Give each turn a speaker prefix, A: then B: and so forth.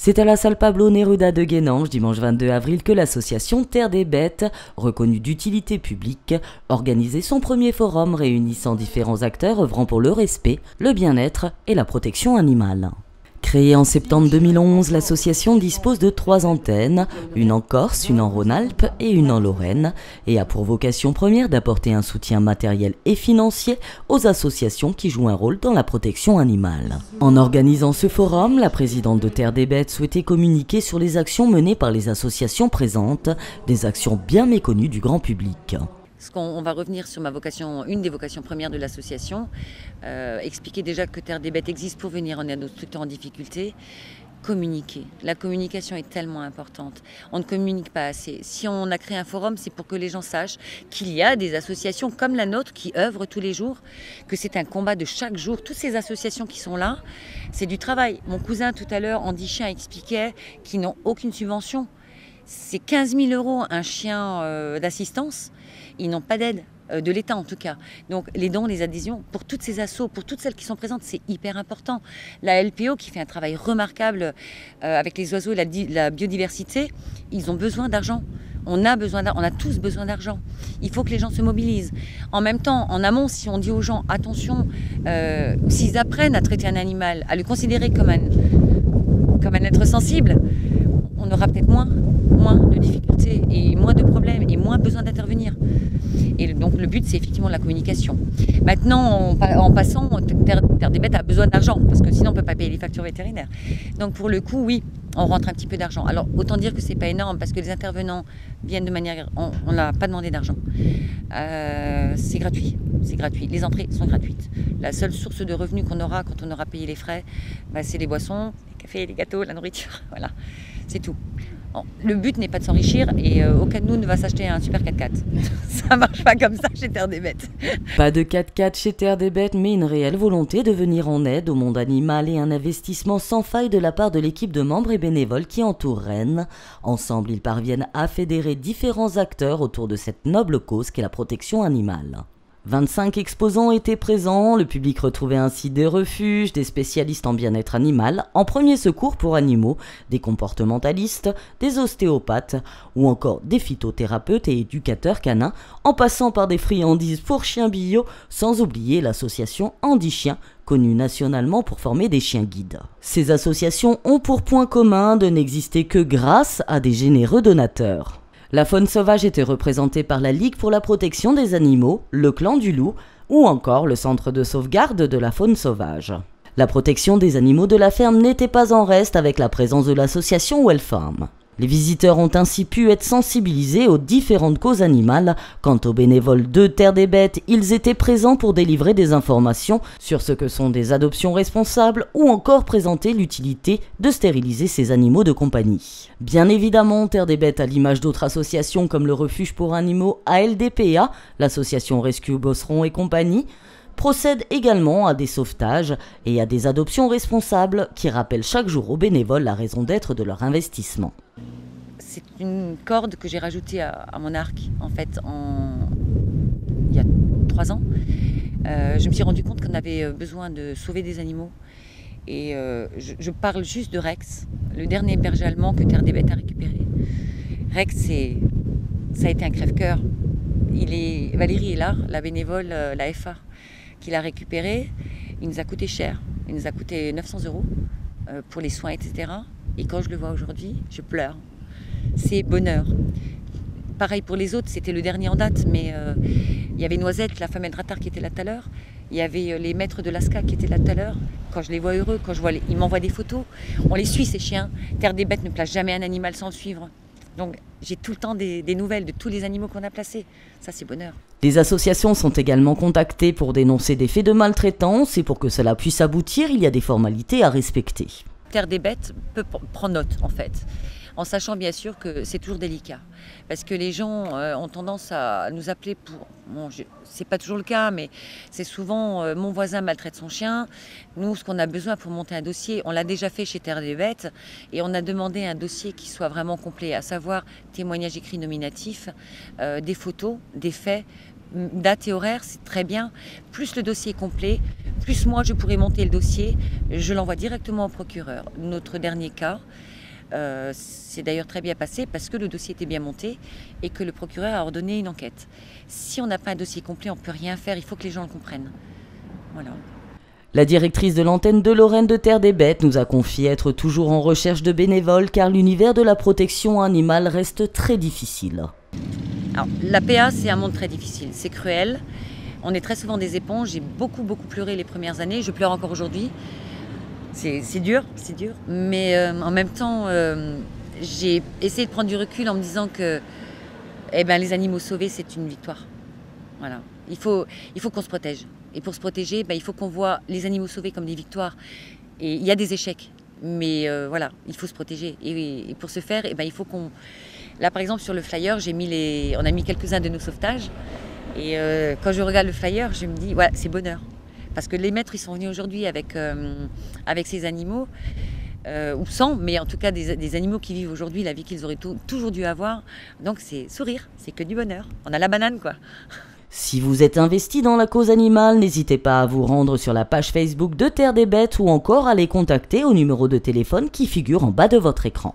A: C'est à la salle Pablo Neruda de Guénange, dimanche 22 avril, que l'association Terre des Bêtes, reconnue d'utilité publique, organisait son premier forum réunissant différents acteurs œuvrant pour le respect, le bien-être et la protection animale. Créée en septembre 2011, l'association dispose de 3 antennes, une en Corse, une en Rhône-Alpes et une en Lorraine, et a pour vocation première d'apporter un soutien matériel et financier aux associations qui jouent un rôle dans la protection animale. En organisant ce forum, la présidente de Terre des Bêtes souhaitait communiquer sur les actions menées par les associations présentes, des actions bien méconnues du grand public.
B: On va revenir sur une des vocations premières de l'association, expliquer déjà que Terre des Bêtes existe pour venir en aide aux structures en difficulté, communiquer. La communication est tellement importante. On ne communique pas assez. Si on a créé un forum, c'est pour que les gens sachent qu'il y a des associations comme la nôtre qui œuvrent tous les jours, que c'est un combat de chaque jour. Toutes ces associations qui sont là, c'est du travail. Mon cousin tout à l'heure, Andy Chien, expliquait qu'ils n'ont aucune subvention. C'est 15 000 € un chien d'assistance. Ils n'ont pas d'aide, de l'État en tout cas. Donc les dons, les adhésions, pour toutes ces assos, pour toutes celles qui sont présentes, c'est hyper important. La LPO qui fait un travail remarquable avec les oiseaux et la biodiversité, ils ont besoin d'argent. On a tous besoin d'argent. Il faut que les gens se mobilisent. En même temps, en amont, si on dit aux gens, attention, s'ils apprennent à traiter un animal, à le considérer comme un être sensible, on aura peut-être moins de difficultés et moins de problèmes et moins besoin d'intervenir. Et donc le but, c'est effectivement la communication. Maintenant, en passant, Terre des Bêtes a besoin d'argent parce que sinon on ne peut pas payer les factures vétérinaires. Donc pour le coup, oui, on rentre un petit peu d'argent. Alors autant dire que c'est pas énorme parce que les intervenants viennent de manière... On n'a pas demandé d'argent. C'est gratuit. Les entrées sont gratuites. La seule source de revenus qu'on aura quand on aura payé les frais, c'est les boissons, les cafés, les gâteaux, la nourriture. Voilà, c'est tout. Le but n'est pas de s'enrichir et aucun de nous ne va s'acheter un super 4x4. Ça marche pas comme ça chez Terre des Bêtes.
A: Pas de 4x4 chez Terre des Bêtes, mais une réelle volonté de venir en aide au monde animal et un investissement sans faille de la part de l'équipe de membres et bénévoles qui entoure Rennes. Ensemble, ils parviennent à fédérer différents acteurs autour de cette noble cause qu'est la protection animale. 25 exposants étaient présents, le public retrouvait ainsi des refuges, des spécialistes en bien-être animal, en premier secours pour animaux, des comportementalistes, des ostéopathes ou encore des phytothérapeutes et éducateurs canins, en passant par des friandises pour chiens bio, sans oublier l'association Andy Chien, connue nationalement pour former des chiens guides. Ces associations ont pour point commun de n'exister que grâce à des généreux donateurs. La faune sauvage était représentée par la Ligue pour la protection des animaux, le Clan du Loup ou encore le Centre de sauvegarde de la faune sauvage. La protection des animaux de la ferme n'était pas en reste avec la présence de l'association Wellfarm. Les visiteurs ont ainsi pu être sensibilisés aux différentes causes animales. Quant aux bénévoles de Terre des Bêtes, ils étaient présents pour délivrer des informations sur ce que sont des adoptions responsables ou encore présenter l'utilité de stériliser ces animaux de compagnie. Bien évidemment, Terre des Bêtes, à l'image d'autres associations comme le Refuge pour animaux ALDPA, l'association Rescue Bosseron et compagnie, procède également à des sauvetages et à des adoptions responsables qui rappellent chaque jour aux bénévoles la raison d'être de leur investissement.
B: C'est une corde que j'ai rajoutée à mon arc en fait il y a 3 ans. Je me suis rendu compte qu'on avait besoin de sauver des animaux et je parle juste de Rex, le dernier berger allemand que Terre des Bêtes a récupéré. Rex, ça a été un crève-cœur. Valérie est là, la bénévole, la FA, qui l'a récupéré. Il nous a coûté cher. Il nous a coûté 900 € pour les soins, etc. Et quand je le vois aujourd'hui, je pleure. C'est bonheur. Pareil pour les autres, c'était le dernier en date, mais il y avait Noisette, la femelle Drattard qui était là tout à l'heure. Il y avait les maîtres de l'ASCA qui étaient là tout à l'heure. Quand je les vois heureux, ils m'envoient des photos. On les suit, ces chiens. Terre des Bêtes ne place jamais un animal sans le suivre. Donc j'ai tout le temps des nouvelles de tous les animaux qu'on a placés. Ça, c'est bonheur.
A: Les associations sont également contactées pour dénoncer des faits de maltraitance et pour que cela puisse aboutir, il y a des formalités à respecter.
B: Terre des Bêtes peut prendre note, en fait, en sachant bien sûr que c'est toujours délicat. Parce que les gens ont tendance à nous appeler pour... Bon, c'est pas toujours le cas, mais c'est souvent mon voisin maltraite son chien. Nous, ce qu'on a besoin pour monter un dossier, on l'a déjà fait chez Terre des Bêtes, et on a demandé un dossier qui soit vraiment complet, à savoir témoignage écrit nominatif, des photos, des faits, date et horaire, c'est très bien. Plus le dossier est complet, plus moi je pourrais monter le dossier, je l'envoie directement au procureur. Notre dernier cas, C'est d'ailleurs très bien passé parce que le dossier était bien monté et que le procureur a ordonné une enquête. Si on n'a pas un dossier complet, on ne peut rien faire, il faut que les gens le comprennent. Voilà.
A: La directrice de l'antenne de Lorraine de Terre des Bêtes nous a confié être toujours en recherche de bénévoles car l'univers de la protection animale reste très difficile.
B: Alors, la PA, c'est un monde très difficile, c'est cruel. On est très souvent des éponges, j'ai beaucoup pleuré les premières années, je pleure encore aujourd'hui. C'est dur, mais en même temps, j'ai essayé de prendre du recul en me disant que les animaux sauvés, c'est une victoire. Voilà. Il faut qu'on se protège. Et pour se protéger, il faut qu'on voit les animaux sauvés comme des victoires. Et il y a des échecs, mais voilà, il faut se protéger. Et pour ce faire, il faut qu'on... Là, par exemple, sur le flyer, on a mis quelques-uns de nos sauvetages. Et quand je regarde le flyer, je me dis, ouais, c'est bonheur. Parce que les maîtres, ils sont venus aujourd'hui avec ces animaux, ou sans, mais en tout cas des animaux qui vivent aujourd'hui la vie qu'ils auraient toujours dû avoir. Donc c'est sourire, c'est que du bonheur. On a la banane, quoi.
A: Si vous êtes investi dans la cause animale, n'hésitez pas à vous rendre sur la page Facebook de Terre des Bêtes ou encore à les contacter au numéro de téléphone qui figure en bas de votre écran.